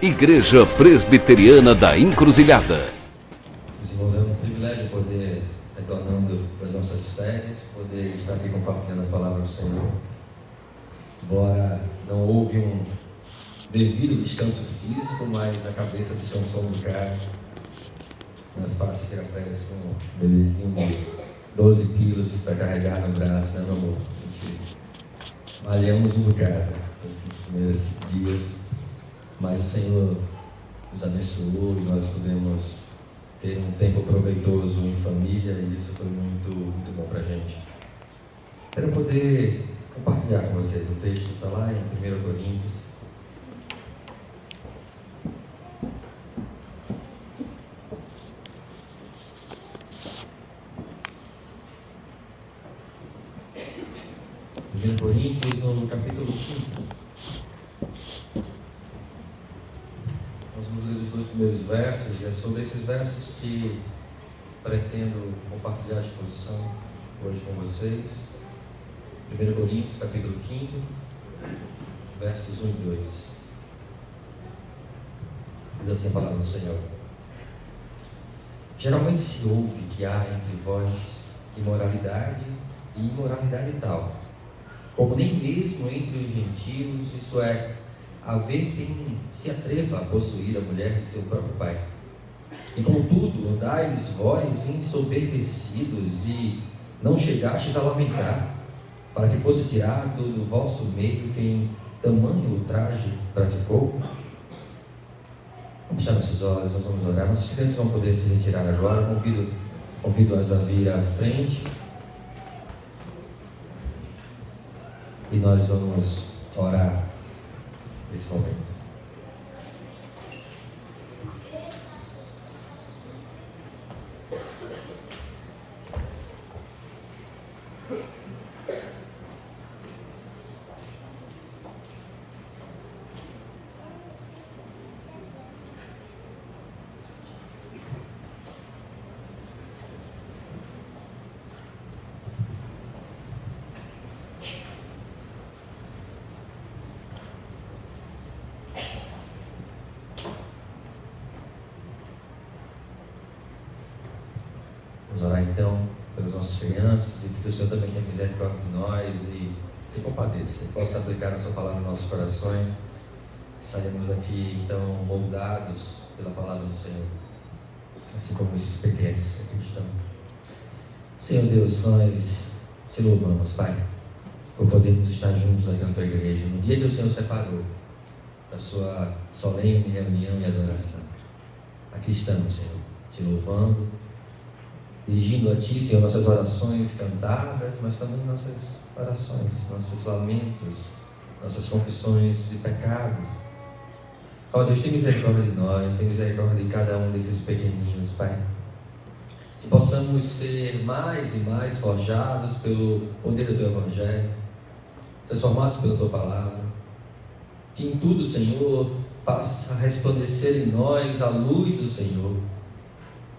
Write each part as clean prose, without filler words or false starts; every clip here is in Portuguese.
Igreja Presbiteriana da Encruzilhada. Meus irmãos, é um privilégio poder, retornando das nossas férias, poder estar aqui compartilhando a palavra do Senhor. Embora não houve um devido descanso físico, mas a cabeça descansou um bocado. Não é fácil tirar férias com um bebezinho de 12 quilos para carregar no braço, né, meu amor? A gente malhamos um bocado nos primeiros dias, mas o Senhor nos abençoou e nós pudemos ter um tempo proveitoso em família, e isso foi muito, muito bom para a gente. Quero poder compartilhar com vocês o texto, está lá em 1 Coríntios. Coríntios, no capítulo 5. Nós vamos ler os 2 primeiros versos, e é sobre esses versos que pretendo compartilhar a exposição hoje com vocês. 1 Coríntios, capítulo 5, versos 1 e 2. Diz assim a palavra do Senhor: geralmente se ouve que há entre vós imoralidade e imoralidade tal, como nem mesmo entre os gentios, isto é, haver quem se atreva a possuir a mulher de seu próprio pai. E contudo, andais vós ensoberbecidos e não chegastes a lamentar, para que fosse tirado do vosso meio quem tamanho ultraje praticou? Vamos fechar nossos olhos, nós vamos orar. Nossas crianças vão poder se retirar agora. Convido-as a vir à frente. E nós vamos orar nesse momento. Vamos orar então pelas nossas crianças e que o Senhor também tenha misericórdia de nós e se compadeça, possa aplicar a sua palavra em nossos corações. Saímos daqui então moldados pela palavra do Senhor, assim como esses pequenos que aqui estão. Senhor Deus, nós te louvamos, Pai, por podermos estar juntos aqui na tua igreja, no dia que o Senhor separou para a sua solene reunião e adoração. Aqui estamos, Senhor, te louvando, dirigindo a Ti, Senhor, nossas orações cantadas, mas também nossas orações, nossos lamentos, nossas confissões de pecados. Ó Deus, tem misericórdia de nós, tem misericórdia de cada um desses pequenininhos, Pai. Que possamos ser mais e mais forjados pelo poder do Teu Evangelho, transformados pela Tua Palavra. Que em tudo, Senhor, faça resplandecer em nós a luz do Senhor.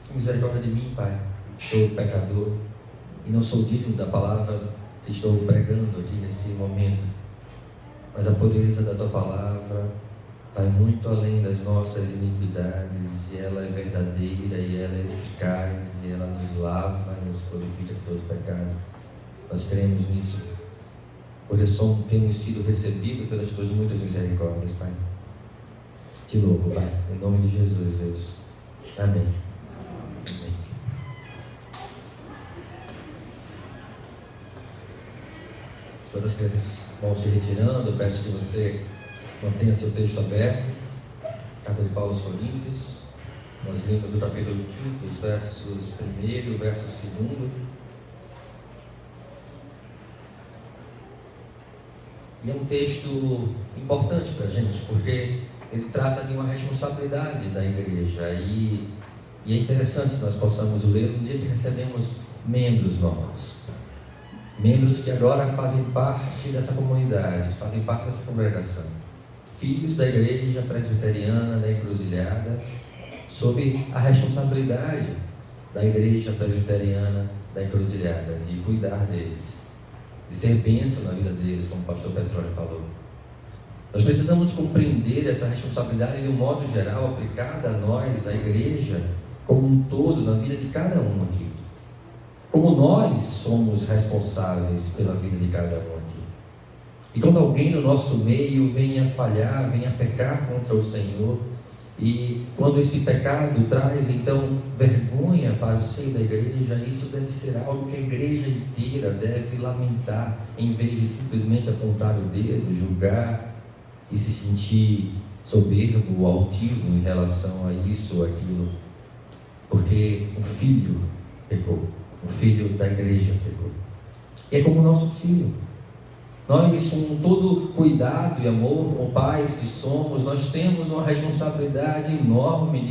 Tem misericórdia de mim, Pai. Sou pecador e não sou digno da palavra que estou pregando aqui nesse momento, mas a pureza da Tua Palavra vai muito além das nossas iniquidades, e ela é verdadeira, e ela é eficaz, e ela nos lava e nos purifica de todo pecado. Nós cremos nisso, porque temos sido recebidos pelas Tuas muitas misericórdias, Pai. Te louvo, Pai, em nome de Jesus, Deus. Amém. Amém. Quando as crianças vão se retirando, eu peço que você mantenha seu texto aberto. Carta de Paulo aos Coríntios. Nós lemos o capítulo 5, os versos 1 e verso 2. E é um texto importante para a gente, porque ele trata de uma responsabilidade da igreja. E é interessante que nós possamos ler no dia que recebemos membros novos. Membros que agora fazem parte dessa comunidade, fazem parte dessa congregação. Filhos da igreja presbiteriana da Encruzilhada, sob a responsabilidade da igreja presbiteriana da Encruzilhada, de cuidar deles, de ser bênção na vida deles, como o pastor Petróleo falou. Nós precisamos compreender essa responsabilidade de um modo geral aplicada a nós, a igreja, como um todo, na vida de cada um aqui. Como nós somos responsáveis pela vida de cada um aqui. E quando alguém no nosso meio venha falhar, venha pecar contra o Senhor, e quando esse pecado traz então vergonha para o seio da igreja, isso deve ser algo que a igreja inteira deve lamentar, em vez de simplesmente apontar o dedo, julgar e se sentir soberbo ou altivo em relação a isso ou aquilo, porque o filho pecou, o filho da igreja pecou, e é como o nosso filho. Nós, com todo cuidado e amor, como pais que somos, nós temos uma responsabilidade enorme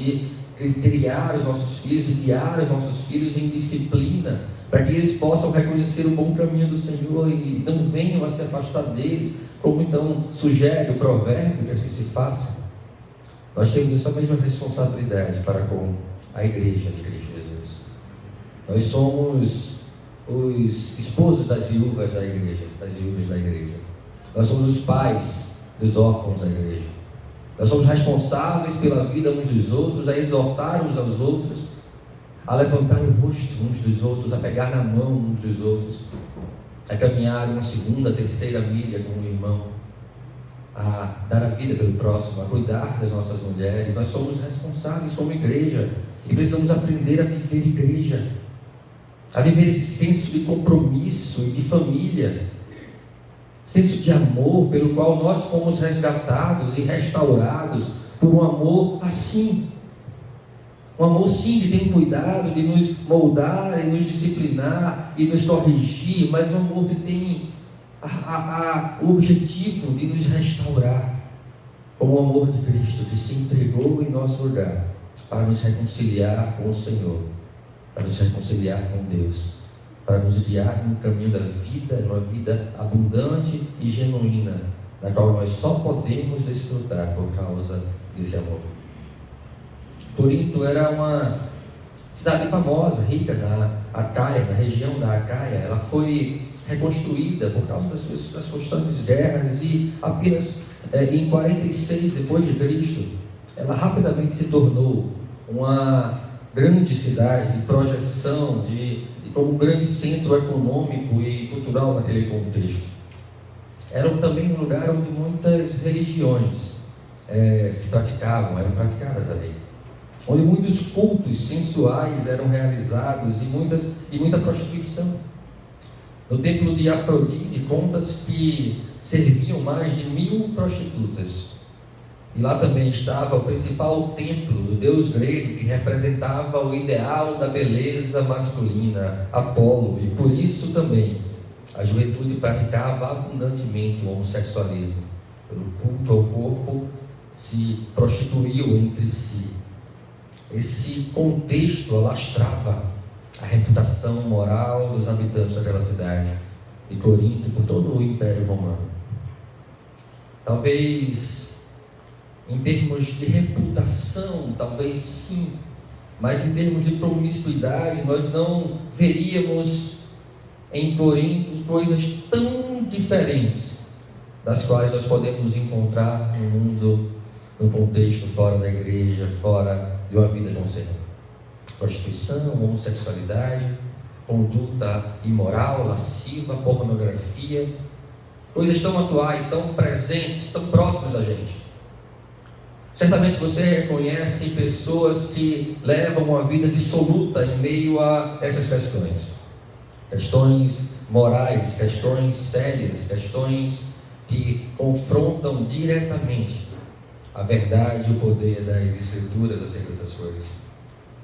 de criar os nossos filhos e guiar os nossos filhos em disciplina, para que eles possam reconhecer o bom caminho do Senhor e não venham a se afastar deles, como então sugere o provérbio que assim se faça. Nós temos essa mesma responsabilidade para com a igreja de Cristo Jesus. Nós somos os esposos das viúvas da igreja, das viúvas da igreja. Nós somos os pais dos órfãos da igreja. Nós somos responsáveis pela vida uns dos outros, a exortar uns aos outros, a levantar o rosto uns dos outros, a pegar na mão uns dos outros, a caminhar uma segunda, terceira milha com o irmão, a dar a vida pelo próximo, a cuidar das nossas mulheres. Nós somos responsáveis como igreja e precisamos aprender a viver igreja, a viver esse senso de compromisso e de família, senso de amor pelo qual nós fomos resgatados e restaurados por um amor assim, um amor sim que tem cuidado de nos moldar e nos disciplinar e nos corrigir, mas um amor que tem o objetivo de nos restaurar, como o amor de Cristo que se entregou em nosso lugar para nos reconciliar com o Senhor, para nos reconciliar com Deus, para nos guiar no caminho da vida, uma vida abundante e genuína, na qual nós só podemos desfrutar por causa desse amor. Corinto era uma cidade famosa, rica na Acaia, na região da Acaia. Ela foi reconstruída por causa das constantes guerras e apenas em 46 depois de Cristo, ela rapidamente se tornou uma grande cidade de projeção, como um grande centro econômico e cultural naquele contexto. Era também um lugar onde muitas religiões se praticavam, eram praticadas ali, onde muitos cultos sensuais eram realizados e muita prostituição. No templo de Afrodite, conta-se que serviam mais de 1000 prostitutas. E lá também estava o principal templo do deus grego, que representava o ideal da beleza masculina, Apolo, e por isso também a juventude praticava abundantemente o homossexualismo. Pelo culto ao corpo, se prostituíam entre si. Esse contexto alastrava a reputação moral dos habitantes daquela cidade, de Corinto e por todo o Império Romano. Talvez em termos de reputação, talvez sim, mas em termos de promiscuidade, nós não veríamos em Corinto coisas tão diferentes das quais nós podemos encontrar no mundo, no contexto fora da igreja, fora de uma vida com o Senhor. Prostituição, homossexualidade, conduta imoral, lasciva, pornografia, coisas tão atuais, tão presentes, tão próximas da gente. Certamente você reconhece pessoas que levam uma vida dissoluta em meio a essas questões morais, questões sérias, questões que confrontam diretamente a verdade e o poder das Escrituras acerca dessas coisas.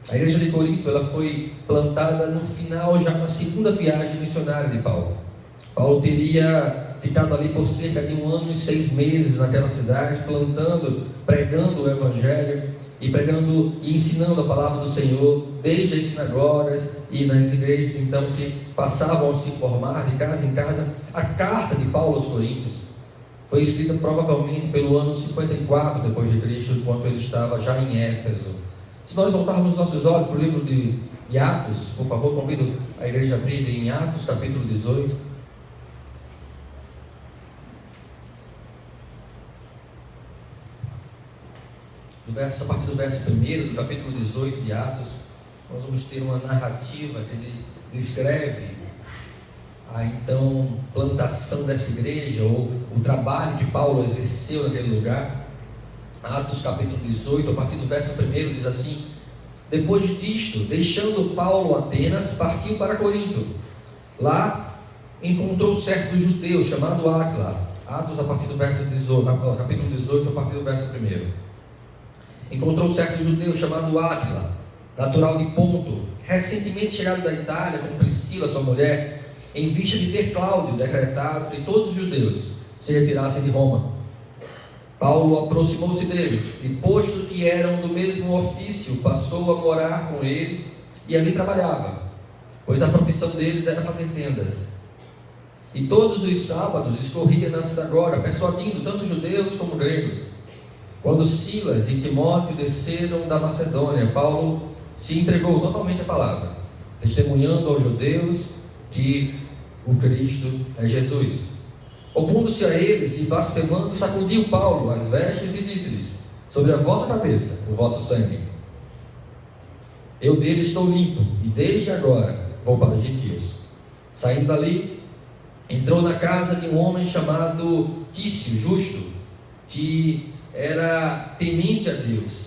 A igreja de Corinto, ela foi plantada no final, já na segunda viagem missionária de Paulo. Paulo teria ficado ali por cerca de 1 ano e 6 meses naquela cidade, plantando, pregando o Evangelho e pregando e ensinando a palavra do Senhor, desde as sinagogas e nas igrejas então que passavam a se formar de casa em casa. A carta de Paulo aos Coríntios foi escrita provavelmente pelo ano 54 depois de Cristo, enquanto ele estava já em Éfeso. Se nós voltarmos nossos olhos para o livro de Atos, por favor, convido a igreja a abrir em Atos, capítulo 18. a partir do verso 1 do capítulo 18 de Atos, nós vamos ter uma narrativa que ele descreve a então plantação dessa igreja, ou o trabalho que Paulo exerceu naquele lugar. Atos capítulo 18, a partir do verso 1, diz assim: depois disto, deixando Paulo Atenas, partiu para Corinto. Lá encontrou certo judeu chamado Áquila. Atos a partir do verso 18, capítulo 18, a partir do verso 1. Encontrou certo judeu chamado Áquila, natural de Ponto, recentemente chegado da Itália, com Priscila, sua mulher, em vista de ter Cláudio decretado que todos os judeus se retirassem de Roma. Paulo aproximou-se deles e, posto que eram do mesmo ofício, passou a morar com eles e ali trabalhava, pois a profissão deles era fazer tendas. E todos os sábados discorria na sinagoga, persuadindo tanto judeus como gregos. Quando Silas e Timóteo desceram da Macedônia, Paulo se entregou totalmente à palavra, testemunhando aos judeus que o Cristo é Jesus. Opondo-se a eles e blasfemando, sacudiu Paulo as vestes e disse-lhes: sobre a vossa cabeça o vosso sangue. Eu dele estou limpo, e desde agora vou para os gentios. Saindo dali, entrou na casa de um homem chamado Tício Justo, que era temente a Deus.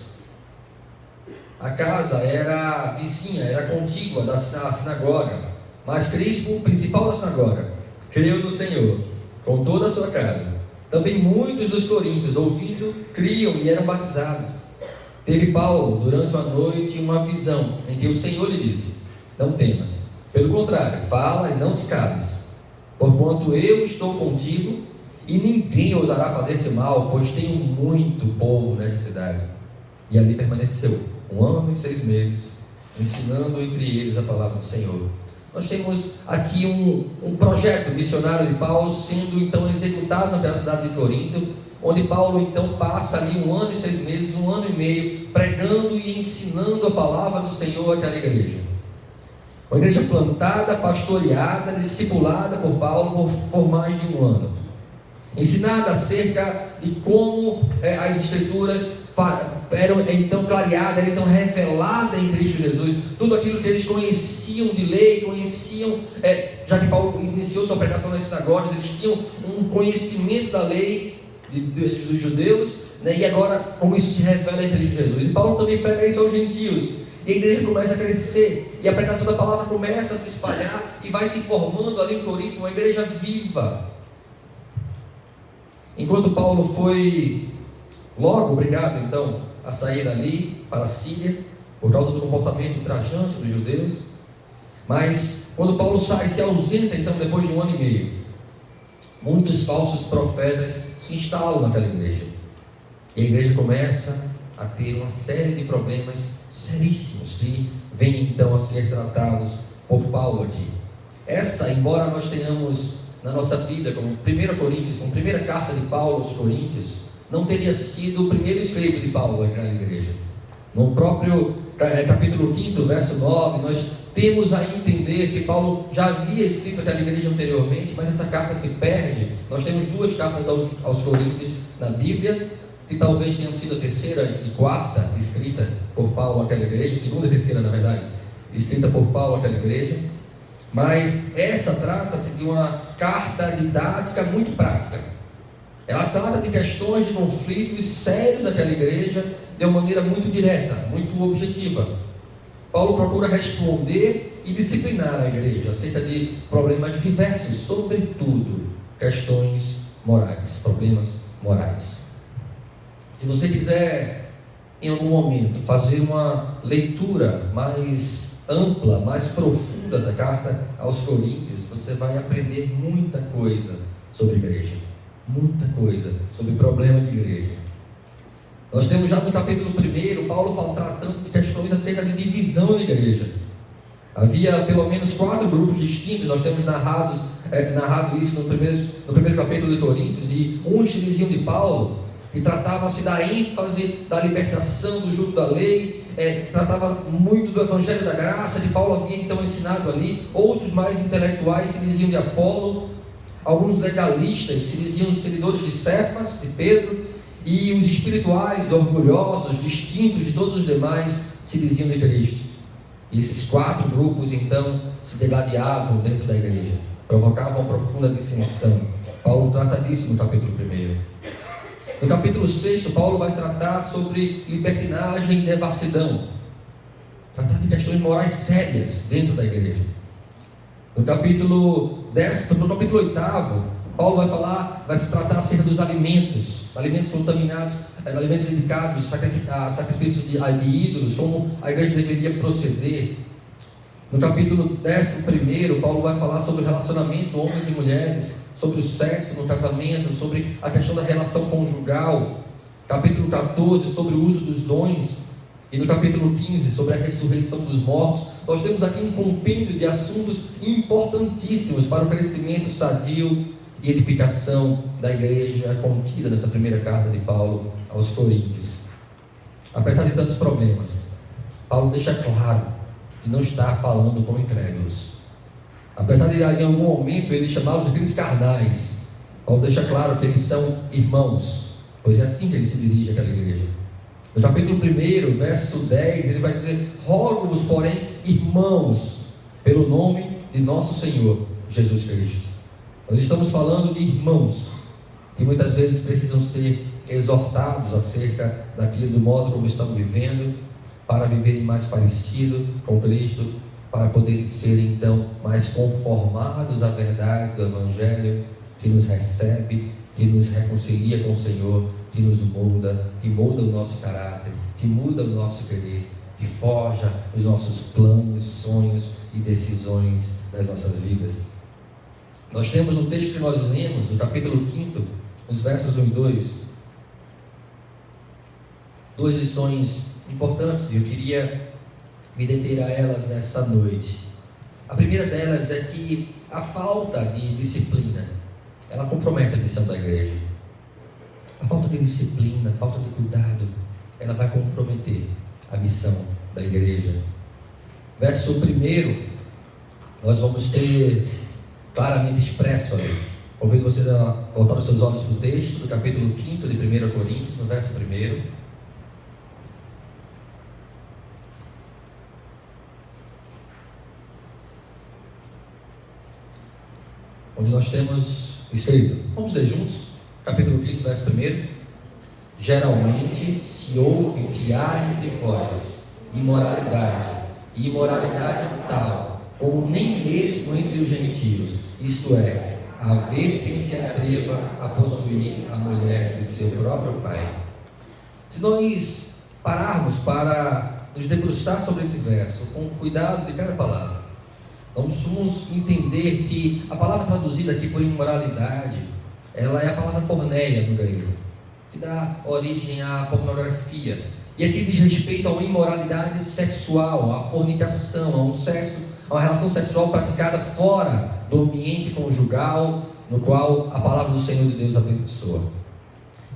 A casa era vizinha, era contígua da sinagoga, mas Crispo, o principal da sinagoga, creu no Senhor com toda a sua casa. Também muitos dos coríntios, ouvindo, criam e eram batizados. Teve Paulo, durante a noite, uma visão, em que o Senhor lhe disse: não temas, pelo contrário, fala e não te cales, porquanto eu estou contigo, e ninguém ousará fazer-te mal, pois tenho muito povo nessa cidade. E ali permaneceu 1 ano e 6 meses, ensinando entre eles a palavra do Senhor. Nós temos aqui um projeto missionário de Paulo sendo então executado naquela cidade de Corinto, onde Paulo então passa ali 1 ano e 6 meses, 1 ano e meio, pregando e ensinando a palavra do Senhor àquela igreja. Uma igreja plantada, pastoreada, discipulada por Paulo por mais de 1 ano. Ensinada acerca de como as Escrituras eram então clareadas, eram então reveladas em Cristo Jesus. Tudo aquilo que eles conheciam de lei, conheciam, já que Paulo iniciou sua pregação nas sinagogas, eles tinham um conhecimento da lei dos judeus, né? E agora como isso se revela em Cristo Jesus. E Paulo também prega isso aos gentios. E a igreja começa a crescer, e a pregação da palavra começa a se espalhar, e vai se formando ali em Corinto uma igreja viva. Enquanto Paulo foi logo obrigado então a sair dali para a Síria, por causa do comportamento ultrajante dos judeus, mas quando Paulo sai, se ausenta então depois de 1 ano e meio, muitos falsos profetas se instalam naquela igreja, e a igreja começa a ter uma série de problemas seríssimos, que vêm então a ser tratados por Paulo aqui. Essa, embora nós tenhamos na nossa Bíblia como 1 Coríntios, como primeira carta de Paulo aos Coríntios, não teria sido o primeiro escrito de Paulo naquela igreja. No próprio capítulo 5, verso 9, nós temos a entender que Paulo já havia escrito aquela igreja anteriormente, mas essa carta se perde. Nós temos 2 cartas aos Coríntios na Bíblia, que talvez tenham sido a terceira e quarta escrita por Paulo àquela igreja, segunda e terceira, na verdade, escrita por Paulo àquela igreja. Mas essa trata-se de uma carta didática muito prática. Ela trata de questões de conflitos sérios daquela igreja de uma maneira muito direta, muito objetiva. Paulo procura responder e disciplinar a igreja acerca de problemas diversos, sobretudo questões morais, problemas morais. Se você quiser, em algum momento, fazer uma leitura mais ampla, mais profunda da carta aos Coríntios, você vai aprender muita coisa sobre igreja, muita coisa sobre problema de igreja. Nós temos já no capítulo 1, Paulo tratando de questões acerca de divisão de igreja. Havia pelo menos 4 grupos distintos, nós temos narrado isso no primeiro capítulo de Coríntios, e uns diziam de Paulo, e tratavam-se da ênfase da libertação do jugo da lei, tratava muito do evangelho da graça, de Paulo havia então ensinado ali. Outros mais intelectuais se diziam de Apolo, alguns legalistas se diziam seguidores de Cefas, de Pedro, e os espirituais, orgulhosos, distintos de todos os demais, se diziam de Cristo. E esses 4 grupos então se degladiavam dentro da igreja, provocavam uma profunda dissensão. Paulo trata disso no capítulo 1. No capítulo 6, Paulo vai tratar sobre libertinagem e devassidão, tratar de questões morais sérias dentro da igreja. No capítulo 8, Paulo vai tratar acerca dos alimentos contaminados, alimentos dedicados a sacrifícios de ídolos, como a igreja deveria proceder. No capítulo 11, Paulo vai falar sobre o relacionamento homens e mulheres, sobre o sexo no casamento, sobre a questão da relação conjugal. Capítulo 14, sobre o uso dos dons. E no capítulo 15, sobre a ressurreição dos mortos. Nós temos aqui um compêndio de assuntos importantíssimos para o crescimento sadio e edificação da igreja contida nessa primeira carta de Paulo aos Coríntios. Apesar de tantos problemas, Paulo deixa claro que não está falando com incrédulos. Apesar de em algum momento ele chamá-los de crentes carnais, Paulo deixa claro que eles são irmãos, pois é assim que ele se dirige àquela igreja. No capítulo 1, verso 10, ele vai dizer: rogo-vos, porém, irmãos, pelo nome de nosso Senhor Jesus Cristo. Nós estamos falando de irmãos que muitas vezes precisam ser exortados acerca daquilo, do modo como estão vivendo, para viverem mais parecido com Cristo, para poderem ser então mais conformados à verdade do Evangelho, que nos recebe, que nos reconcilia com o Senhor, que nos molda, que molda o nosso caráter, que muda o nosso querer, que forja os nossos planos, sonhos e decisões das nossas vidas. Nós temos no texto que nós lemos, no capítulo 5, nos versos 1 e 2, 2 lições importantes, e eu queria me deter a elas nessa noite. A primeira delas é que a falta de disciplina, ela compromete a missão da igreja. A falta de disciplina, a falta de cuidado, ela vai comprometer a missão da igreja. Verso 1, nós vamos ter claramente expresso ali. Convido vocês a voltar os seus olhos para o texto do capítulo 5 de 1 Coríntios, no verso 1. Onde nós temos escrito, vamos ler juntos, capítulo 5, verso 1. Geralmente se ouve que há entre vós imoralidade, e imoralidade tal, como nem mesmo entre os gentios, isto é, haver quem se atreva a possuir a mulher de seu próprio pai. Se nós pararmos para nos debruçar sobre esse verso, com cuidado de cada palavra, nós vamos entender que a palavra traduzida aqui por imoralidade, ela é a palavra porneia no grego, que dá origem à pornografia. E aqui diz respeito a uma imoralidade sexual, à fornicação, a um sexo, a uma relação sexual praticada fora do ambiente conjugal, no qual a palavra do Senhor de Deus abençoa.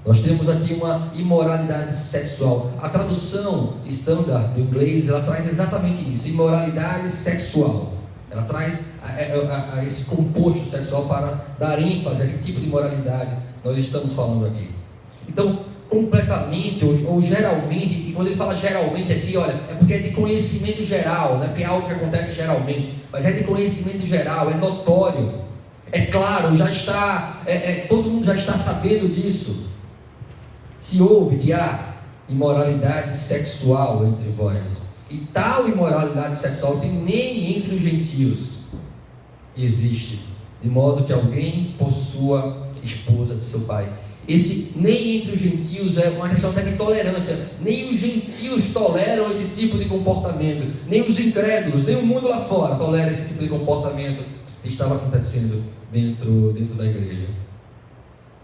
Nós temos aqui uma imoralidade sexual. A tradução standard do inglês, ela traz exatamente isso, imoralidade sexual. Ela traz a esse composto sexual para dar ênfase a que tipo de moralidade nós estamos falando aqui. Então, completamente ou geralmente, e quando ele fala geralmente aqui, olha, é porque é de conhecimento geral, não é porque é algo que acontece geralmente, mas é de conhecimento geral, é notório, é claro, já está, todo mundo já está sabendo disso. Se ouve que há imoralidade sexual entre vós, e tal imoralidade sexual que nem entre os gentios existe, de modo que alguém possua esposa de seu pai. Esse nem entre os gentios é uma questão até de tolerância. Nem os gentios toleram esse tipo de comportamento, nem os incrédulos, nem o mundo lá fora tolera esse tipo de comportamento que estava acontecendo dentro da igreja.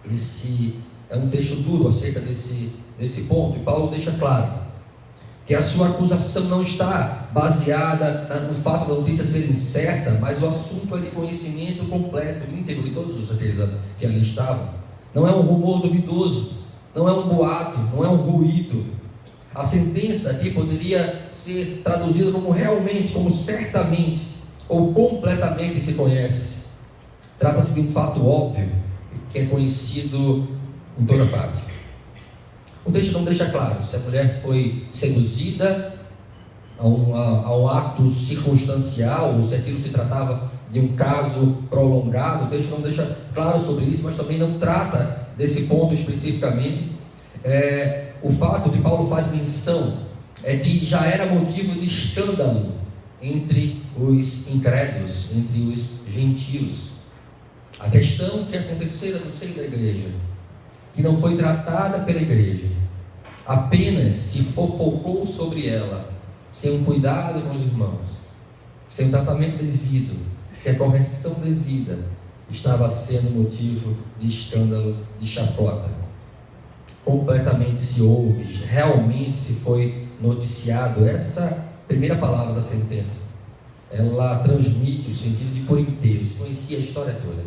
Esse é um texto duro acerca desse ponto, e Paulo deixa claro que a sua acusação não está baseada no fato da notícia ser incerta, mas o assunto é de conhecimento completo, íntegro de todos aqueles que ali estavam. Não é um rumor duvidoso, não é um boato, não é um ruído. A sentença aqui poderia ser traduzida como realmente, como certamente, ou completamente se conhece. Trata-se de um fato óbvio, que é conhecido em toda parte. O texto não deixa claro se a mulher foi seduzida a um ato circunstancial, ou se aquilo se tratava de um caso prolongado. O texto não deixa claro sobre isso, mas também não trata desse ponto especificamente. O fato que Paulo faz menção é que já era motivo de escândalo entre os incrédulos, entre os gentios. A questão que acontecera no seio da igreja, que não foi tratada pela igreja, apenas se fofocou sobre ela, sem um cuidado com os irmãos, sem um tratamento devido, sem a correção devida, estava sendo motivo de escândalo, de chacota. Completamente se ouve, realmente se foi noticiado. Essa primeira palavra da sentença, ela transmite o sentido de por inteiro, se conhecia a história toda.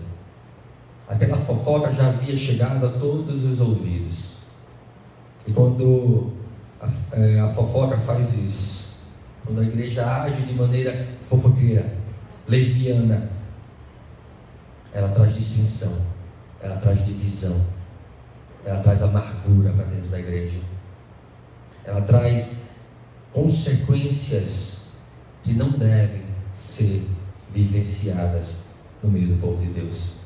Aquela fofoca já havia chegado a todos os ouvidos. E quando a fofoca faz isso, quando a igreja age de maneira fofoqueira, leviana, ela traz dissensão, ela traz divisão, ela traz amargura para dentro da igreja, ela traz consequências que não devem ser vivenciadas no meio do povo de Deus.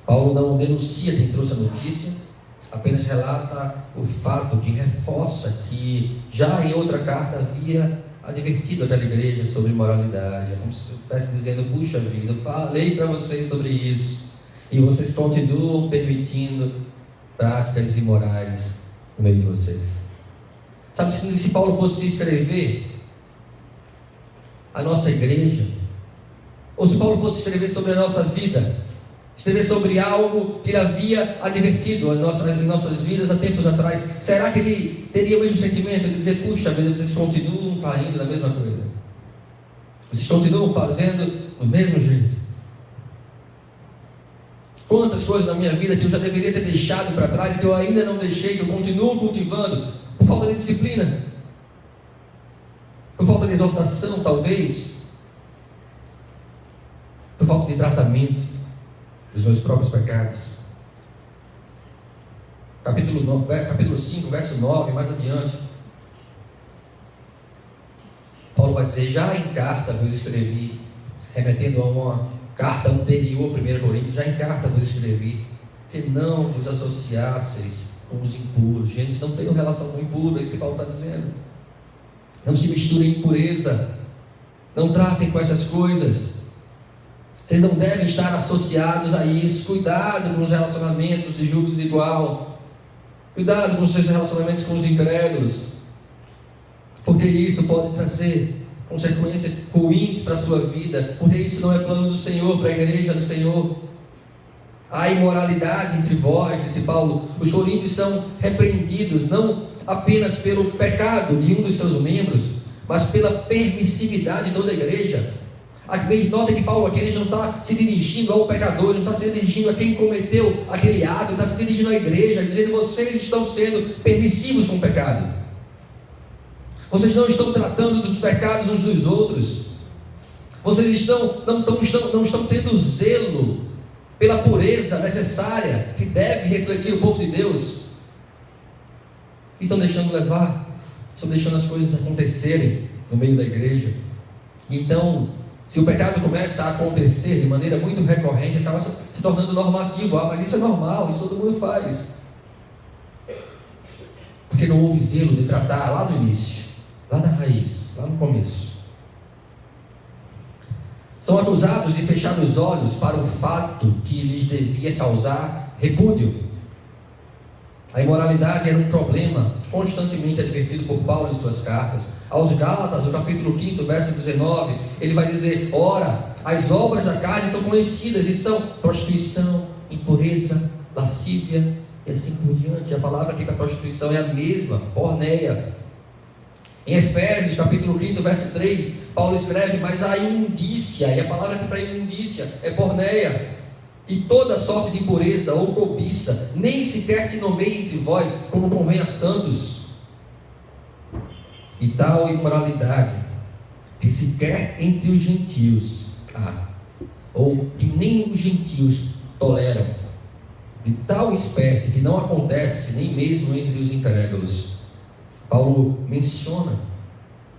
Paulo não denuncia quem trouxe a notícia, apenas relata o fato que reforça que já em outra carta havia advertido aquela igreja sobre imoralidade. É como se estivesse dizendo: puxa vida, eu falei para vocês sobre isso e vocês continuam permitindo práticas imorais no meio de vocês. Sabe, se Paulo fosse escrever a nossa igreja, ou se Paulo fosse escrever sobre a nossa vida, escrever sobre algo que ele havia advertido em nossas vidas há tempos atrás, será que ele teria o mesmo sentimento de dizer: puxa vida, vocês continuam caindo na mesma coisa, vocês continuam fazendo do mesmo jeito? Quantas coisas na minha vida que eu já deveria ter deixado para trás, que eu ainda não deixei, que eu continuo cultivando, por falta de disciplina, por falta de exortação, talvez, por falta de tratamento dos meus próprios pecados. Capítulo 5, verso 9, mais adiante, Paulo vai dizer: já em carta vos escrevi, remetendo a uma carta anterior, 1 Coríntios, já em carta vos escrevi, que não vos associasseis com os impuros. Gente, não tenham relação com o impuro, é isso que Paulo está dizendo. Não se misturem em impureza, não tratem com essas coisas. Vocês não devem estar associados a isso. Cuidado com os relacionamentos de julgo desigual. Cuidado com os seus relacionamentos com os incrédulos, porque isso pode trazer consequências ruins para a sua vida, porque isso não é plano do Senhor, para a igreja do Senhor. Há imoralidade entre vós, disse Paulo. Os coríntios são repreendidos não apenas pelo pecado de um dos seus membros, mas pela permissividade de toda a igreja. Nota que Paulo aqui ele não está se dirigindo ao pecador, não está se dirigindo a quem cometeu aquele ato, está se dirigindo à igreja, dizendo: vocês estão sendo permissivos com o pecado, vocês não estão tratando dos pecados uns dos outros, vocês não estão tendo zelo pela pureza necessária que deve refletir o povo de Deus, estão deixando levar, estão deixando as coisas acontecerem no meio da igreja. Então, se o pecado começa a acontecer de maneira muito recorrente, acaba se tornando normativo. Mas isso é normal, isso todo mundo faz, porque não houve zelo de tratar lá no início, lá na raiz, lá no começo. São acusados de fechar os olhos para o fato que lhes devia causar repúdio. A imoralidade era um problema constantemente advertido por Paulo em suas cartas. Aos Gálatas, no capítulo 5, verso 19, ele vai dizer: ora, as obras da carne são conhecidas e são prostituição, impureza, lascívia e assim por diante. A palavra aqui para prostituição é a mesma, porneia. Em Efésios, capítulo 5, verso 3, Paulo escreve: mas a imundícia, e a palavra aqui para imundícia é porneia, e toda sorte de impureza ou cobiça, nem sequer se nomeie entre vós, como convém a santos. E tal imoralidade que sequer entre os gentios há, ou que nem os gentios toleram. de tal espécie que não acontece nem mesmo entre os incrédulos. Paulo menciona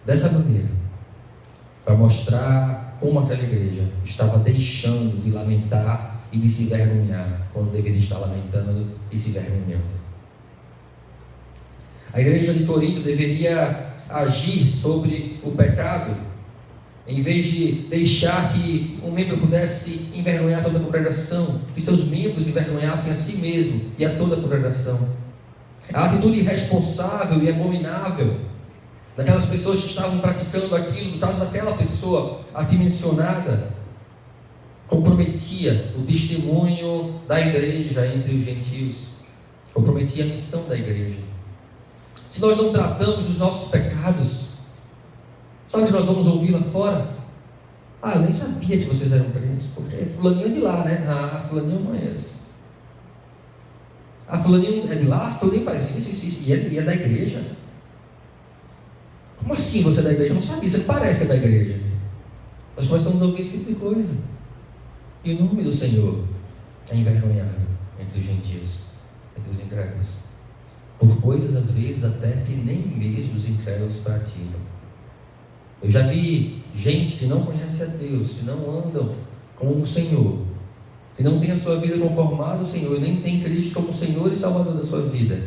dessa maneira, para mostrar como aquela igreja estava deixando de lamentar e de se vergonhar, quando deveria estar lamentando e se vergonhando. A igreja de Corinto deveria agir sobre o pecado, em vez de deixar que um membro pudesse envergonhar toda a congregação, que seus membros envergonhassem a si mesmo e a toda a congregação. A atitude irresponsável e abominável daquelas pessoas que estavam praticando aquilo, no caso daquela pessoa aqui mencionada, comprometia o testemunho da igreja entre os gentios, comprometia a missão da igreja. Se nós não tratamos dos nossos pecados, sabe o que nós vamos ouvir lá fora? Eu nem sabia que vocês eram crentes, porque fulaninho é de lá, né? Fulaninho eu conheço. Fulaninho é de lá, fulaninho faz isso, e é da igreja. Como assim você é da igreja? Eu não sabia, você parece que é da igreja. Nós começamos a ouvir esse tipo de coisa. E o nome do Senhor é envergonhado entre os gentios, entre os incrédulos, por coisas às vezes até que nem mesmo os incrédulos praticam. Eu já vi gente que não conhece a Deus, que não andam com o Senhor, que não tem a sua vida conformada ao Senhor, nem tem Cristo como Senhor e Salvador da sua vida,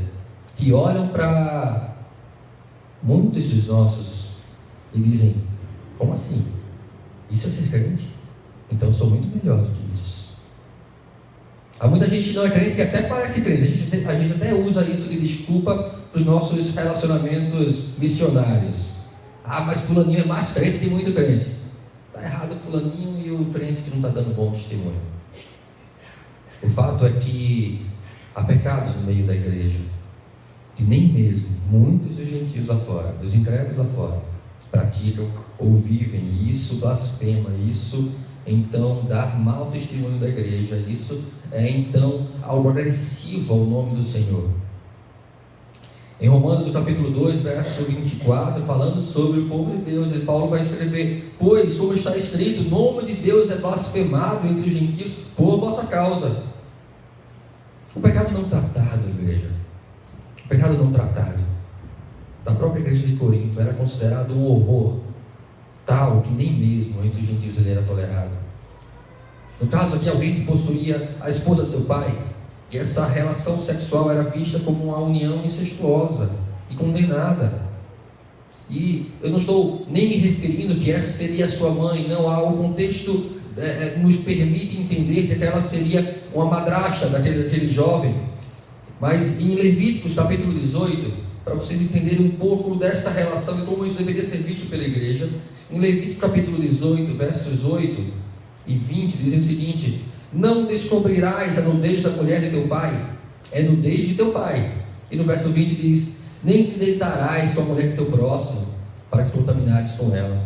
que olham para muitos dos nossos e dizem: como assim? Isso é ser crente? Então eu sou muito melhor do que isso. Há muita gente que não é crente que até parece crente. A gente até usa isso de desculpa para os nossos relacionamentos missionários. Mas fulaninho é mais crente que muito crente. Está errado o fulaninho e o crente que não está dando bom testemunho. O fato é que há pecados no meio da igreja, que nem mesmo muitos dos gentios lá fora, dos incrédulos lá fora, praticam ou vivem, e isso blasfema, isso então dá mau testemunho da igreja, isso é então algo agressivo ao nome do Senhor. Em Romanos, no capítulo 2, verso 24, falando sobre o povo de Deus, Paulo vai escrever: pois, como está escrito, o nome de Deus é blasfemado entre os gentios por vossa causa. O pecado não tratado, igreja, o pecado não tratado da própria igreja de Corinto era considerado um horror tal que nem mesmo entre os gentios ele era tolerado. No caso aqui, alguém que possuía a esposa de seu pai, e essa relação sexual era vista como uma união incestuosa e condenada. E eu não estou nem me referindo que essa seria a sua mãe, não. O contexto nos permite entender que aquela seria uma madrasta daquele jovem. Mas em Levíticos capítulo 18, para vocês entenderem um pouco dessa relação e como isso deveria ser visto pela igreja, em Levíticos capítulo 18, versos 8 e 20, dizem o seguinte: não descobrirás a nudez da mulher de teu pai, é nudez de teu pai. E no verso 20 diz: nem te deitarás com a mulher de teu próximo, para te contaminares com ela.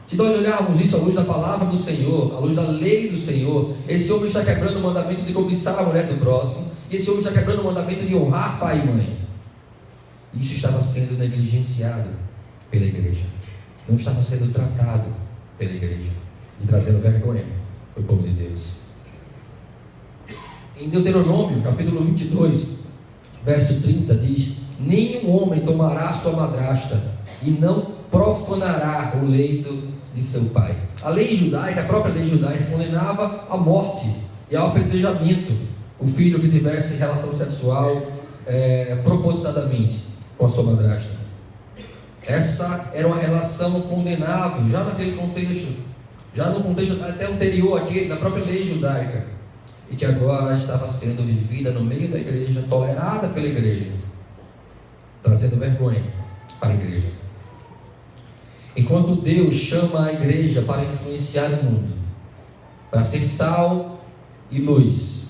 Se nós olharmos isso à luz da palavra do Senhor, à luz da lei do Senhor, esse homem está quebrando o mandamento de cobiçar a mulher do próximo, e esse homem está quebrando o mandamento de honrar pai e mãe. Isso estava sendo negligenciado pela igreja, não estava sendo tratado pela igreja, e trazendo vergonha para o povo de Deus. Em Deuteronômio, capítulo 22, verso 30, diz: nenhum homem tomará sua madrasta, e não profanará o leito de seu pai. A lei judaica, a própria lei judaica, condenava a morte e ao apedrejamento o filho que tivesse relação sexual propositadamente com a sua madrasta. Essa era uma relação condenável, já naquele contexto, já no contexto até anterior àquele, da própria lei judaica, e que agora estava sendo vivida no meio da igreja, tolerada pela igreja, trazendo vergonha para a igreja. Enquanto Deus chama a igreja para influenciar o mundo, para ser sal e luz,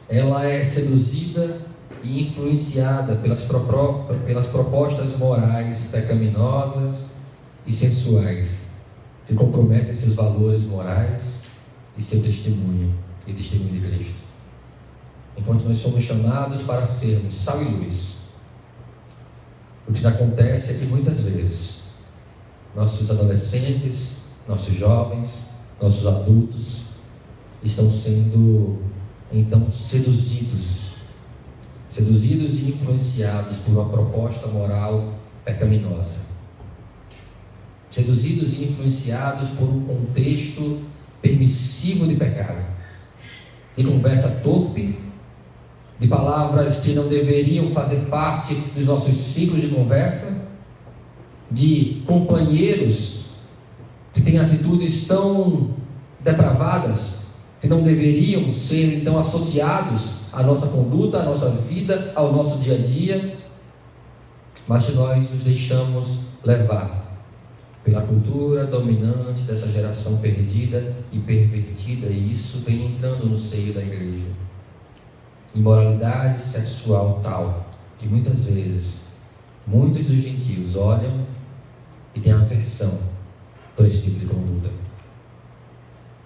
ela é seduzida e influenciada pelas propostas morais pecaminosas e sensuais, que comprometem seus valores morais e seu testemunho e testemunho de Cristo. Enquanto nós somos chamados para sermos sal e luz, o que acontece é que muitas vezes nossos adolescentes, nossos jovens, nossos adultos estão sendo então seduzidos e influenciados por uma proposta moral pecaminosa. Seduzidos e influenciados por um contexto permissivo de pecado, de conversa torpe, de palavras que não deveriam fazer parte dos nossos ciclos de conversa, de companheiros que têm atitudes tão depravadas que não deveriam ser então associados à nossa conduta, à nossa vida, ao nosso dia a dia, mas que nós nos deixamos levar pela cultura dominante dessa geração perdida e pervertida, e isso vem entrando no seio da igreja. Imoralidade sexual tal que muitas vezes muitos dos gentios olham e têm aversão por esse tipo de conduta.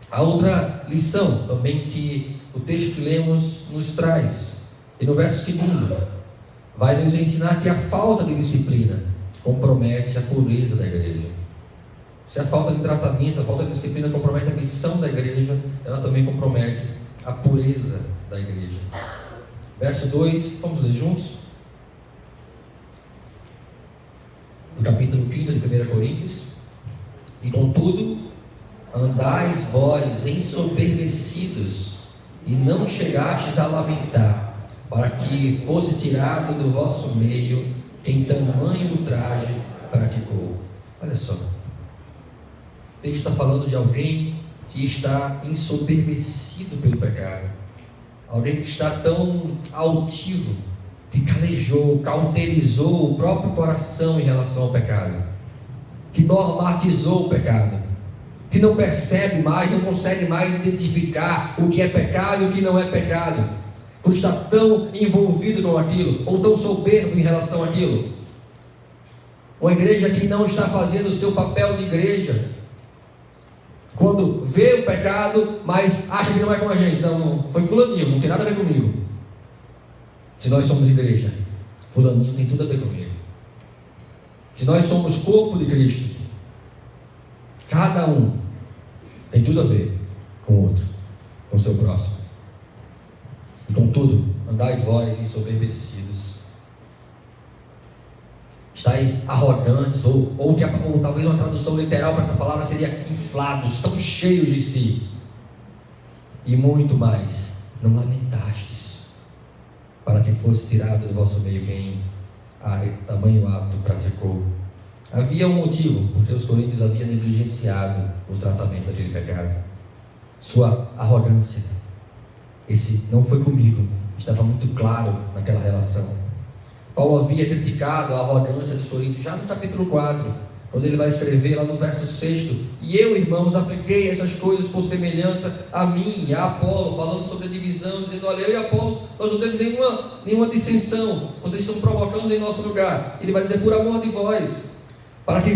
A outra lição também que o texto que lemos nos traz, e no verso 2, vai nos ensinar que a falta de disciplina compromete a pureza da igreja. Se a falta de tratamento, a falta de disciplina compromete a missão da igreja, ela também compromete a pureza da igreja. Verso 2, vamos ler juntos? No capítulo 5 de 1 Coríntios. E contudo, andais vós ensoberbecidos, e não chegastes a lamentar, para que fosse tirado do vosso meio quem tamanho ultraje praticou. Olha só, o texto está falando de alguém que está ensoberbecido pelo pecado, alguém que está tão altivo, que calejou, cauterizou o próprio coração em relação ao pecado, que normatizou o pecado, que não percebe mais, não consegue mais identificar o que é pecado e o que não é pecado, por estar tão envolvido com aquilo, ou tão soberbo em relação àquilo. Uma igreja que não está fazendo o seu papel de igreja, quando vê o pecado, mas acha que não é com a gente. Não, foi fulaninho, não tem nada a ver comigo. Se nós somos igreja, fulaninho tem tudo a ver comigo. Se nós somos corpo de Cristo, cada um tem tudo a ver com o outro, com o seu próximo. E contudo, andais vós ensoberbecidos, estáis arrogantes, ou talvez uma tradução literal para essa palavra seria inflados, tão cheios de si, e muito mais, não lamentastes, para que fosse tirado do vosso meio quem tamanho ato praticou. Havia um motivo, porque os coríntios haviam negligenciado o tratamento daquele pecado, sua arrogância. Esse não foi comigo, estava muito claro naquela relação. Paulo havia criticado a arrogância dos coríntios já no capítulo 4, quando ele vai escrever lá no verso 6: e eu, irmãos, apliquei essas coisas por semelhança a mim e a Apolo, falando sobre a divisão, dizendo: olha, eu e Apolo, nós não temos nenhuma dissensão, vocês estão provocando em nosso lugar. Ele vai dizer: por amor de vós, para que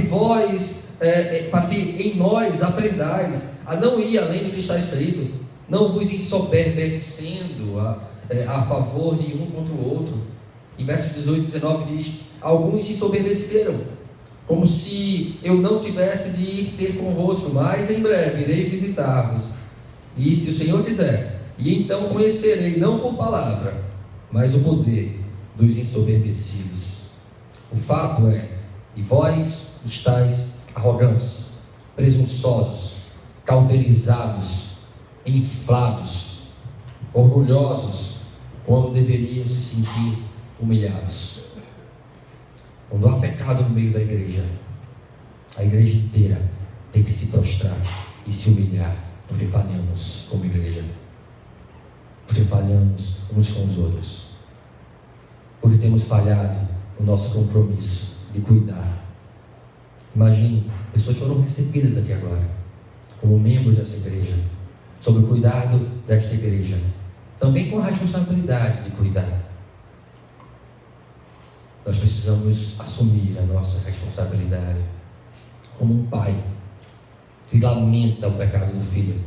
em nós aprendais a não ir além do que está escrito, não vos ensoberbecendo a favor de um contra o outro. Em versos 18 e 19 diz: alguns se ensoberbeceram, como se eu não tivesse de ir ter convosco, mas em breve irei visitar-vos, e se o Senhor quiser, e então conhecerei, não por palavra, mas o poder dos ensoberbecidos. O fato é, e vós estáis arrogantes, presunçosos, cauterizados, inflados, orgulhosos, quando deveriam se sentir humilhados. Quando há pecado no meio da igreja, a igreja inteira tem que se prostrar e se humilhar, porque falhamos como igreja, porque falhamos uns com os outros, porque temos falhado no nosso compromisso de cuidar. Imagine, pessoas foram recebidas aqui agora como membros dessa igreja, sob o cuidado desta igreja, também com a responsabilidade de cuidar. Nós precisamos assumir a nossa responsabilidade como um pai que lamenta o pecado do filho,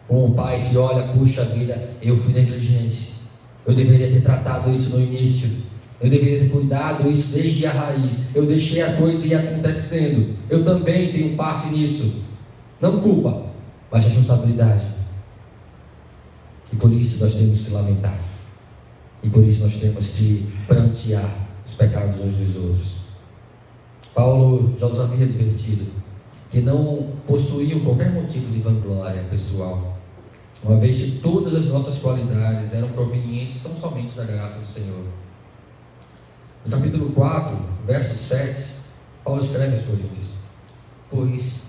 como um pai que olha: puxa vida, eu fui negligente, eu deveria ter tratado isso no início, eu deveria ter cuidado isso desde a raiz, eu deixei a coisa ir acontecendo, eu também tenho parte nisso. Não culpa, mas responsabilidade. E por isso nós temos que lamentar. E por isso nós temos que prantear os pecados uns dos outros. Paulo já os havia advertido que não possuíam qualquer motivo de vanglória pessoal, uma vez que todas as nossas qualidades eram provenientes tão somente da graça do Senhor. No capítulo 4, verso 7, Paulo escreve aos Coríntios: pois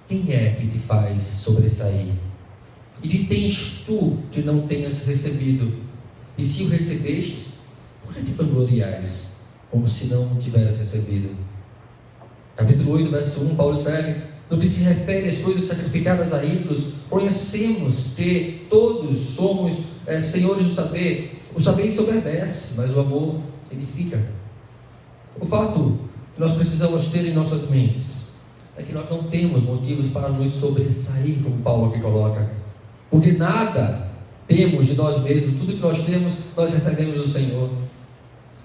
quem é que te faz sobressair? E que tens tu que não tenhas recebido? E se o recebestes, por que te vangloriares, como se não o tivesse recebido? Capítulo 8, verso 1, Paulo escreve: no que se refere às coisas sacrificadas a ídolos, conhecemos que todos somos senhores do saber. O saber ensoberbece, mas o amor edifica. O fato que nós precisamos ter em nossas mentes é que nós não temos motivos para nos sobressair, como Paulo aqui coloca, porque nada temos de nós mesmos. Tudo que nós temos, nós recebemos do Senhor.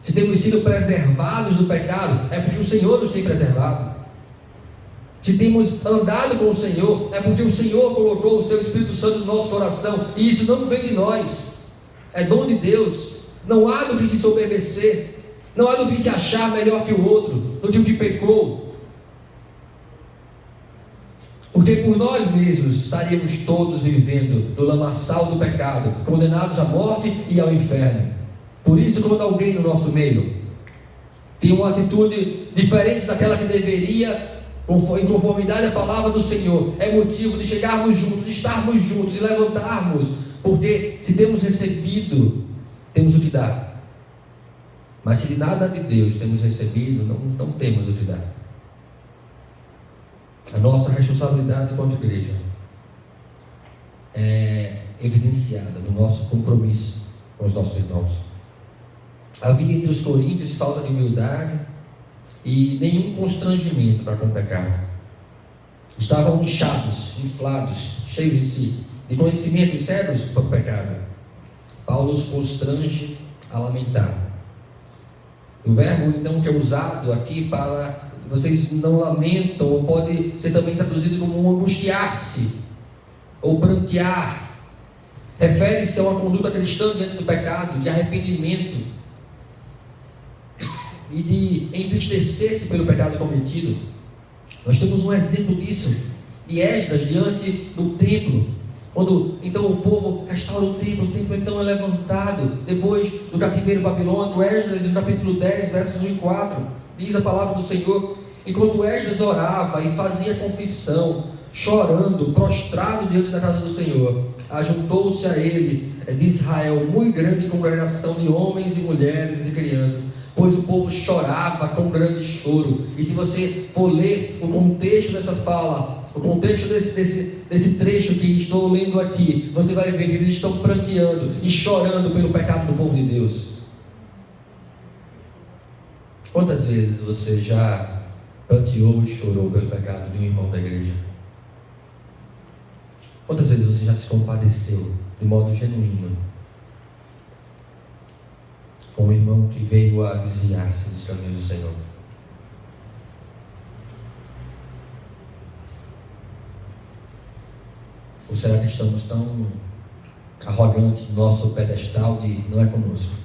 Se temos sido preservados do pecado, é porque o Senhor nos tem preservado. Se temos andado com o Senhor, é porque o Senhor colocou o seu Espírito Santo no nosso coração, e isso não vem de nós, é dom de Deus. Não há do que se soberbecer, não há do que se achar melhor que o outro, do que o que pecou, porque por nós mesmos estaríamos todos vivendo no lamaçal do pecado, condenados à morte e ao inferno. Por isso, quando alguém no nosso meio tem uma atitude diferente daquela que deveria, em conformidade à palavra do Senhor, é motivo de chegarmos juntos, de estarmos juntos, de levantarmos, porque se temos recebido, temos o que dar. Mas se de nada de Deus temos recebido, não temos o que dar. A nossa responsabilidade enquanto igreja é evidenciada no nosso compromisso com os nossos irmãos. Havia entre os coríntios falta de humildade e nenhum constrangimento para com o pecado. Estavam inchados, inflados, cheios de si, de conhecimento e cegos para o pecado. Paulo os constrange a lamentar. O verbo então que é usado aqui para vocês não lamentam, ou pode ser também traduzido como angustiar-se ou prantear, refere-se a uma conduta cristã diante do pecado, de arrependimento e de entristecer-se pelo pecado cometido. Nós temos um exemplo disso de Esdras diante do templo, quando então o povo restaura o templo então é levantado depois do cativeiro babilônico. Esdras, no capítulo 10, versos 1 e 4, diz a palavra do Senhor: enquanto Esdras orava e fazia confissão, chorando, prostrado diante da casa do Senhor, ajuntou-se a ele de Israel muito grande congregação de homens e mulheres e de crianças, pois o povo chorava com grande choro. E se você for ler o contexto dessa fala, o contexto desse trecho que estou lendo aqui, você vai ver que eles estão pranteando e chorando pelo pecado do povo de Deus. Quantas vezes você já pranteou e chorou pelo pecado de um irmão da igreja? Quantas vezes você já se compadeceu de modo genuíno com um irmão que veio a desviar-se dos caminhos do Senhor? Ou será que estamos tão arrogantes no nosso pedestal de não é conosco,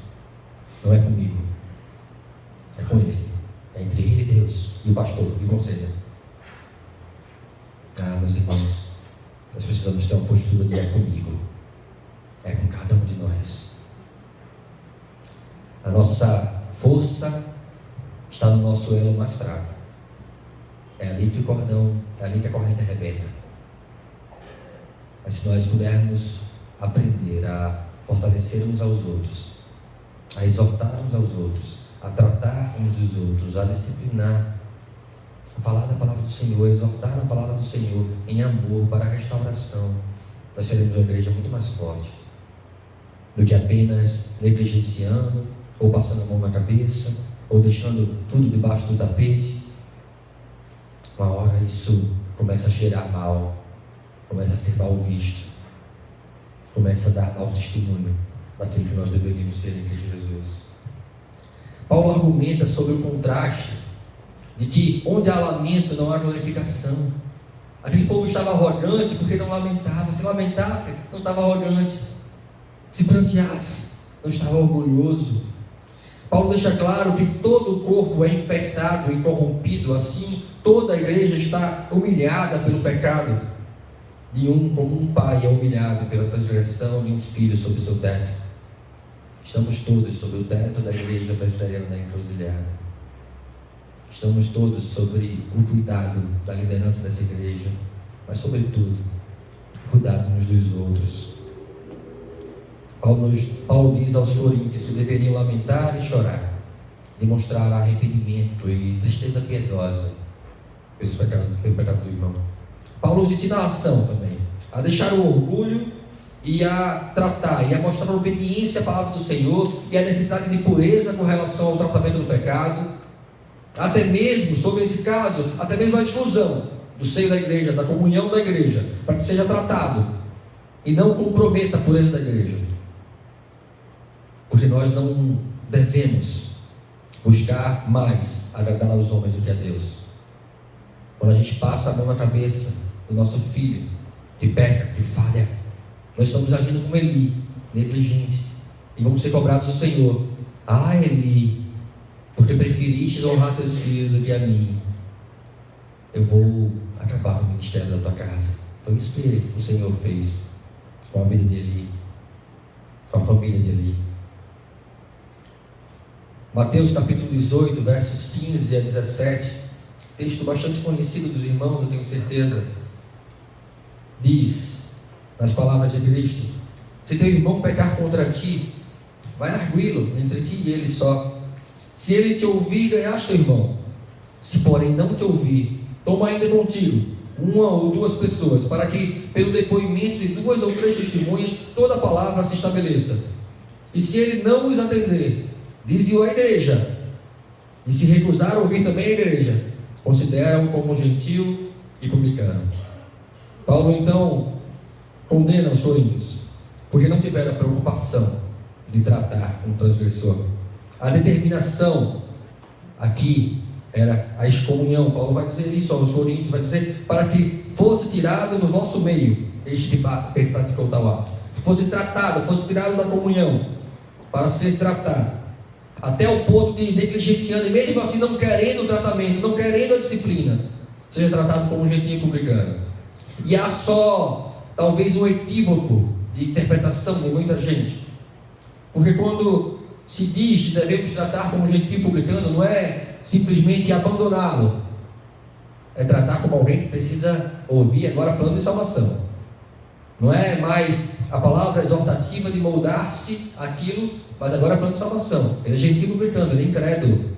não é comigo, é com Ele, é entre Ele e Deus, e o pastor, e o conselheiro? Meus irmãos, nós precisamos ter uma postura de é comigo, é com cada um de nós. A nossa força está no nosso elo mais fraco. É ali que o cordão, é ali que a corrente arrebenta. Mas se nós pudermos aprender a fortalecer uns aos outros, a exortar uns aos outros, a tratar uns dos outros, a disciplinar, a falar da palavra do Senhor, a exortar na palavra do Senhor em amor para a restauração, nós seremos uma igreja muito mais forte do que apenas negligenciando, ou passando a mão na cabeça, ou deixando tudo debaixo do tapete. Uma hora isso começa a cheirar mal, começa a ser mal visto, começa a dar mau testemunho daquilo que nós deveríamos ser em Cristo Jesus. Paulo argumenta sobre o contraste de que onde há lamento não há glorificação. Aquele povo estava arrogante porque não lamentava. Se lamentasse, não estava arrogante. se pranteasse, não estava orgulhoso. Paulo deixa claro que todo o corpo é infectado e corrompido, assim toda a igreja está humilhada pelo pecado como um pai é humilhado pela transgressão de um filho sobre o seu teto. Estamos todos sobre o teto da igreja presbiteriana da Encruzilhada. Estamos todos sobre o cuidado da liderança dessa igreja, mas sobretudo, cuidado uns dos outros. Paulo diz aos coríntios que deveriam lamentar e chorar, demonstrar arrependimento e tristeza piedosa pelo pecado do irmão. Paulo nos ensina a ação também, a deixar o orgulho e a tratar, e a mostrar a obediência à palavra do Senhor e a necessidade de pureza com relação ao tratamento do pecado, até mesmo, sobre esse caso, até mesmo a exclusão do seio da igreja, da comunhão da igreja, para que seja tratado e não comprometa a pureza da igreja. Porque nós não devemos buscar mais agradar aos homens do que a Deus. Quando a gente passa a mão na cabeça do nosso filho, que peca, que falha, nós estamos agindo como Eli, negligente, e vamos ser cobrados do Senhor. Ah, Eli, porque preferistes honrar teus filhos do que a mim, eu vou acabar o ministério da tua casa. Foi isso que o Senhor fez com a vida de Eli, com a família de Eli. Mateus capítulo 18, versos 15 a 17, texto bastante conhecido dos irmãos, eu tenho certeza, diz, nas palavras de Cristo: se teu irmão pecar contra ti, vai arguí-lo entre ti e ele só. Se ele te ouvir, ganhaste teu irmão. Se porém não te ouvir, toma ainda contigo uma ou duas pessoas, para que pelo depoimento de 2 ou 3 testemunhas toda a palavra se estabeleça. E se ele não os atender, dize-o à igreja. E se recusar a ouvir também a igreja, considera-o como gentil e publicano. Paulo então condena os coríntios, porque não tiveram a preocupação de tratar com o transgressor. A determinação aqui era a excomunhão. Paulo vai dizer isso aos coríntios, vai dizer, para que fosse tirado do vosso meio este que praticou tal ato, que fosse tratado, fosse tirado da comunhão, para ser tratado, até o ponto de negligenciando, e mesmo assim não querendo o tratamento, não querendo a disciplina, seja tratado como um gentil publicano. E há só talvez um equívoco de interpretação de muita gente, porque quando se diz que devemos tratar como gentil publicano, não é simplesmente abandoná-lo, é tratar como alguém que precisa ouvir agora plano de salvação. Não é mais a palavra exortativa de moldar-se aquilo, mas agora é plano de salvação. Ele é gentil publicano, ele é incrédulo.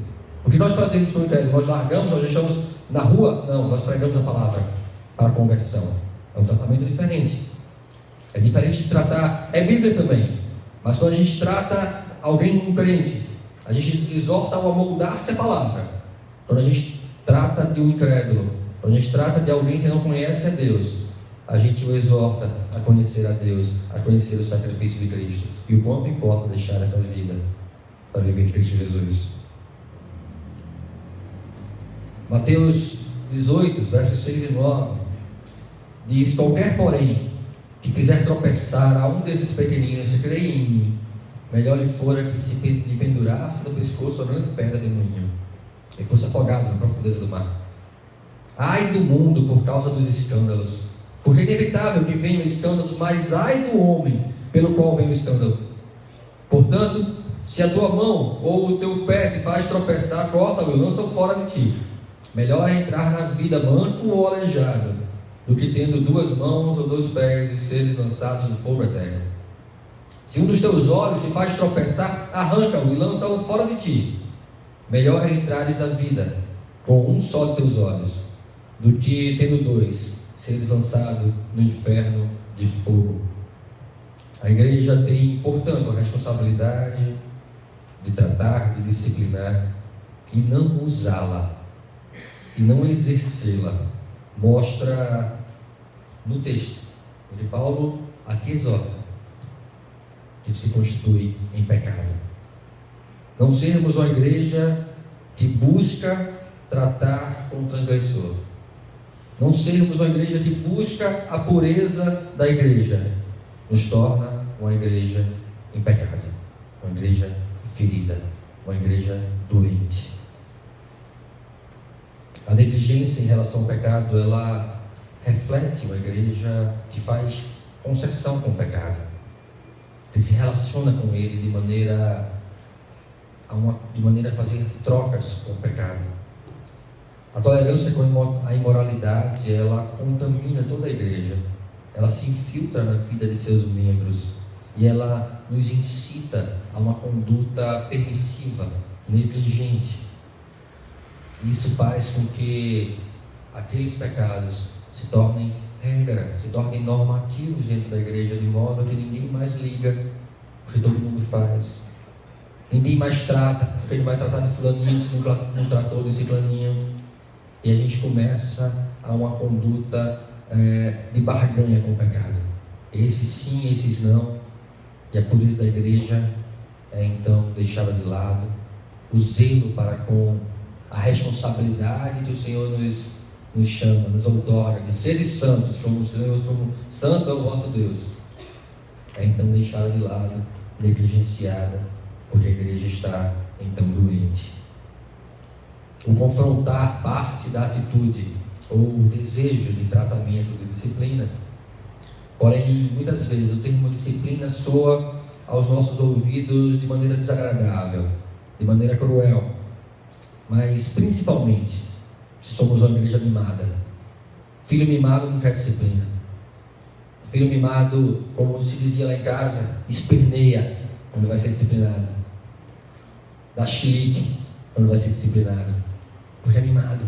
O que nós fazemos com o incrédulo? Nós largamos, nós deixamos na rua? Não, nós pregamos a palavra para a conversão. É um tratamento diferente. É diferente de tratar, é Bíblia também, mas quando a gente trata alguém um crente, a gente exorta-o a moldar-se a palavra. Quando a gente trata de um incrédulo, quando a gente trata de alguém que não conhece a Deus, a gente o exorta a conhecer a Deus, a conhecer o sacrifício de Cristo e o quanto importa deixar essa vida para viver em Cristo Jesus. Mateus 18, versos 6 e 9 diz: qualquer porém que fizer tropeçar a um desses pequeninos que creia em mim, melhor lhe fora que se lhe pendurasse no pescoço a grande pedra de moinho e fosse afogado na profundeza do mar. Ai do mundo por causa dos escândalos, porque é inevitável que venham escândalos, mas ai do homem pelo qual vem o escândalo. Portanto, se a tua mão ou o teu pé te faz tropeçar, corta-o e lança-o fora de ti. Melhor é entrar na vida manco ou aleijado, do que tendo 2 mãos ou 2 pés e seres lançados no fogo eterno. Se um dos teus olhos te faz tropeçar, arranca-o e lança-o fora de ti. Melhor é entrares na vida com um só de teus olhos, do que tendo 2, seres lançados no inferno de fogo. A igreja tem, portanto, a responsabilidade de tratar, de disciplinar e não usá-la, e não exercê-la. Mostra no texto, onde Paulo aqui exorta que se constitui em pecado. Não sermos uma igreja que busca tratar com o transgressor. Não sermos uma igreja que busca a pureza da igreja. Nos torna uma igreja em pecado, uma igreja ferida, uma igreja doente. A negligência em relação ao pecado, ela reflete uma igreja que faz concessão com o pecado, que se relaciona com ele de maneira a fazer trocas com o pecado. A tolerância com a imoralidade, ela contamina toda a igreja, ela se infiltra na vida de seus membros e ela nos incita a uma conduta permissiva, negligente. Isso faz com que aqueles pecados se tornem regra, se tornem normativos dentro da igreja, de modo que ninguém mais liga, porque todo mundo faz. Ninguém mais trata, porque ele vai tratar de fulaninho, se não tratou desse fulaninho. E a gente começa a uma conduta de barganha com o pecado. Esses sim, esses não. E a pureza da igreja é então deixada de lado. O zelo para com a responsabilidade que o Senhor nos chama, nos outorga, de seres santos, como o Senhor, como santo é o vosso Deus. É então deixada de lado, negligenciada, porque a igreja está então doente. O confrontar parte da atitude ou o desejo de tratamento de disciplina. Porém, muitas vezes o termo disciplina soa aos nossos ouvidos de maneira desagradável, de maneira cruel, mas principalmente se somos uma igreja mimada. Filho mimado não quer disciplina. Filho mimado, como se dizia lá em casa, esperneia quando vai ser disciplinado, dá chilique quando vai ser disciplinado, porque é mimado.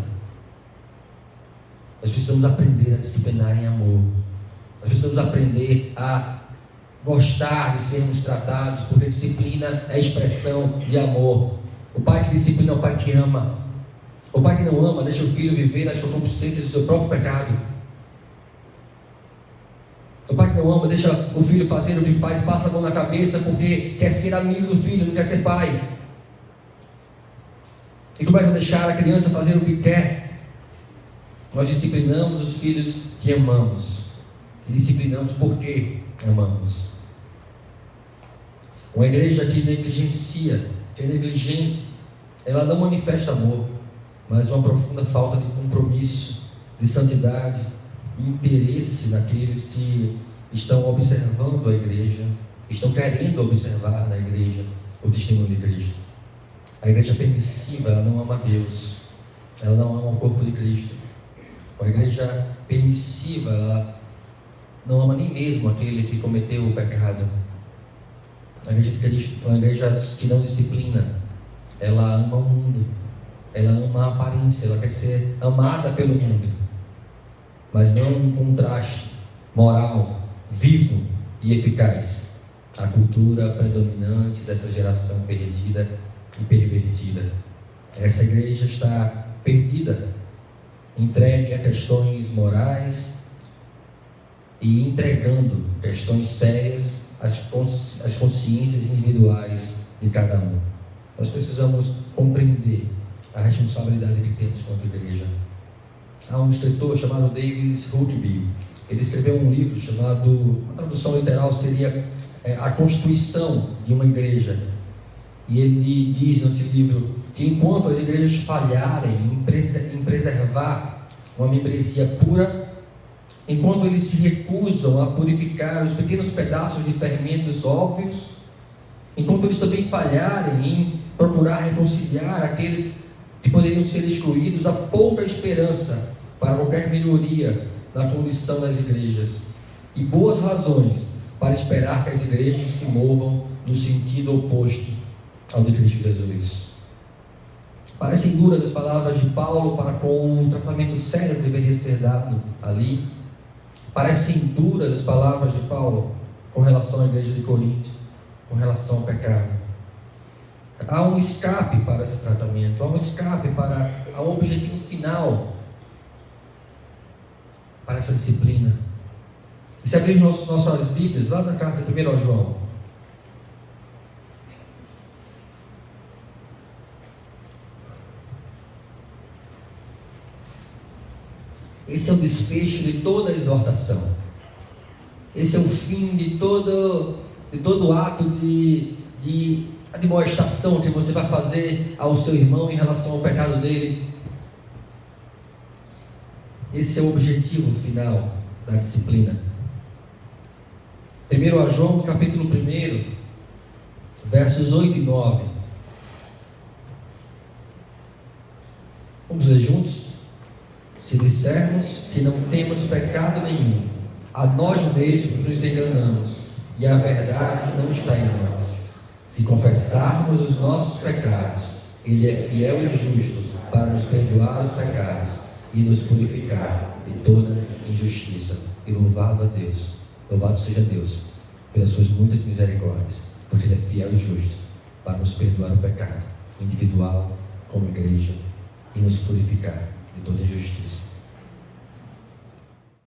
Nós precisamos aprender a disciplinar em amor. Nós precisamos aprender a gostar de sermos tratados, porque disciplina é expressão de amor. O pai que disciplina é o pai que ama. O pai que não ama deixa o filho viver na consciência do seu próprio pecado. O pai que não ama deixa o filho fazer o que faz, passa a mão na cabeça porque quer ser amigo do filho, não quer ser pai. E começa a deixar a criança fazer o que quer. Nós disciplinamos os filhos que amamos. E disciplinamos porque amamos. Uma igreja que negligencia, que é negligente, ela não manifesta amor, mas uma profunda falta de compromisso, de santidade e interesse naqueles que estão observando a igreja, estão querendo observar na igreja o testemunho de Cristo. A igreja permissiva, ela não ama Deus, ela não ama o corpo de Cristo. A igreja permissiva, ela não ama nem mesmo aquele que cometeu o pecado. A igreja que não disciplina, ela ama o mundo, ela ama a aparência, ela quer ser amada pelo mundo, mas não um contraste moral, vivo e eficaz à cultura predominante dessa geração perdida e pervertida. Essa igreja está perdida, entregue a questões morais e entregando questões sérias às consciências individuais de cada um. Nós precisamos compreender a responsabilidade que temos quanto igreja. Há um escritor chamado Davis Rugby. Ele escreveu um livro chamado, a tradução literal seria A Constituição de uma Igreja. E ele diz nesse livro que enquanto as igrejas falharem em preservar uma membresia pura, enquanto eles se recusam a purificar os pequenos pedaços de ferimentos óbvios, enquanto eles também falharem em procurar reconciliar aqueles que poderiam ser excluídos, há pouca esperança para qualquer melhoria na condição das igrejas e boas razões para esperar que as igrejas se movam no sentido oposto ao de Cristo Jesus. Parecem duras as palavras de Paulo para com o tratamento sério que deveria ser dado ali. Parecem duras as palavras de Paulo com relação à igreja de Corinto, com relação ao pecado. Há um escape para esse tratamento, há um escape para o objetivo final para essa disciplina. E se abrirmos nossas Bíblias, lá na carta 1 João, esse é o desfecho de toda a exortação. Esse é o fim de todo de todo ato de admoestação que você vai fazer ao seu irmão em relação ao pecado dele. Esse é o objetivo final da disciplina. 1 João, capítulo 1, versos 8 e 9. Vamos ler juntos? Se dissermos que não temos pecado nenhum, a nós mesmos nos enganamos, e a verdade não está em nós. Se confessarmos os nossos pecados, Ele é fiel e justo para nos perdoar os pecados e nos purificar de toda injustiça. E louvado seja Deus pelas suas muitas misericórdias, porque Ele é fiel e justo para nos perdoar o pecado individual, como igreja, e nos purificar de toda injustiça.